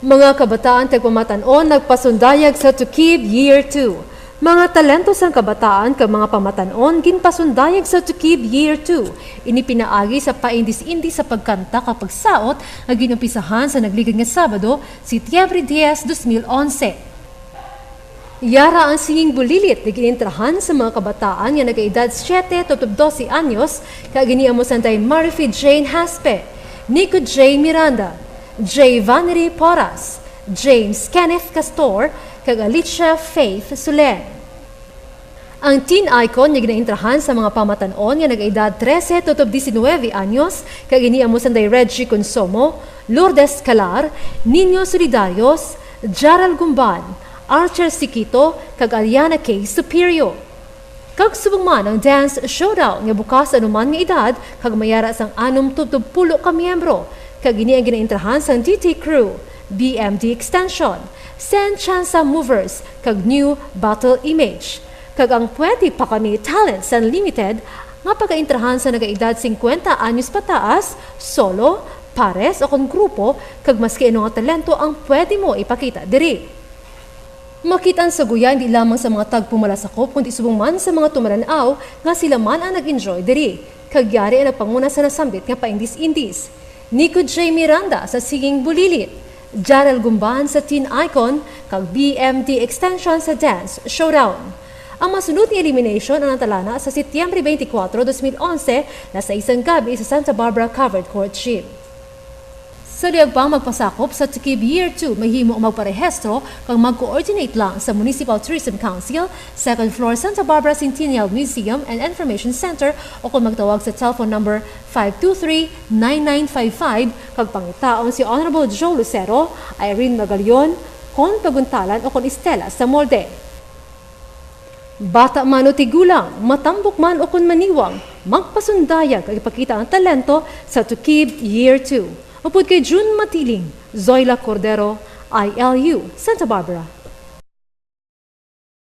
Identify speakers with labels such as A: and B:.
A: Mga kabataan tagpamatanon nagpasundayag sa Tukib Year 2. Mga talento sang kabataan kag mga pamatanon ginpasundayag sa Tukib Year 2. Inipinaagi sa paindis-indis sa pagkanta kapag saot nga ginumpisahan sa nagligad nga Sabado, Setyembre 10, 2011. Yara ang singing bulilit na ginintrahan sa mga kabataan nga nag-edad 7 to 12 anyos kag giniamo santay Marifi Jane Haspe, Nico J. Miranda, J. Vannery Porras, James Kenneth Castor, kag Alicia Faith Sulen. Ang teen icon nga ginaintrahan sa mga pamatanon nga nag-edad 13 to 19 anyos kag iniamo sanday Reggie Consomo, Lourdes Calar, Nino Solidarios, Jaral Gumban, Archer Siquito, kag Aliana K. Superior. Kag subong man ang dance showdown nga bukas anuman nga edad kag mayara sang 60 ka miyembro. Kag ini ang ginaintrahan sa DT Crew, BMD Extension, Sen Chansa Movers, kag New Battle Image. Kag ang pwede pa kami Talents Unlimited, nga pagkaintrahan sa nagaedad 50 anyos pataas, solo, pares o kung grupo, kag maski ano nga talento ang pwede mo ipakita diri. Makitaan sa guya hindi lamang sa mga tagpumalasakop kundi subong man sa mga tumaranaw nga sila man ang nag-enjoy diri. Kag yari ang nagpanguna sa nasambit nga paindis-indis. Nico J. Miranda sa Singing Bulilit, Jaral Gumban sa Teen Icon, kag BMD Extension sa Dance Showdown. Ang masunod ni elimination ang natalana sa Setyembre 24, 2011 na sa isang gabi sa Santa Barbara Covered Court Gym. Sa liyag pang magpasakop sa Tukib Year 2, mahimo ang magparehestro kang mag-coordinate lang sa Municipal Tourism Council, 2nd floor Santa Barbara Centennial Museum and Information Center o kung magtawag sa telephone number 523-9955 kag pangitaon si Honorable Joe Lucero, Irene Magalion, Con Paguntalan o Con Estela sa Molde. Bata man o tigulang, matambok man o kon maniwang, magpasundayag kag ipakita ang talento sa Tukib Year 2. Upod kay June Matiling, Zoila Cordero, ILU, Santa Barbara.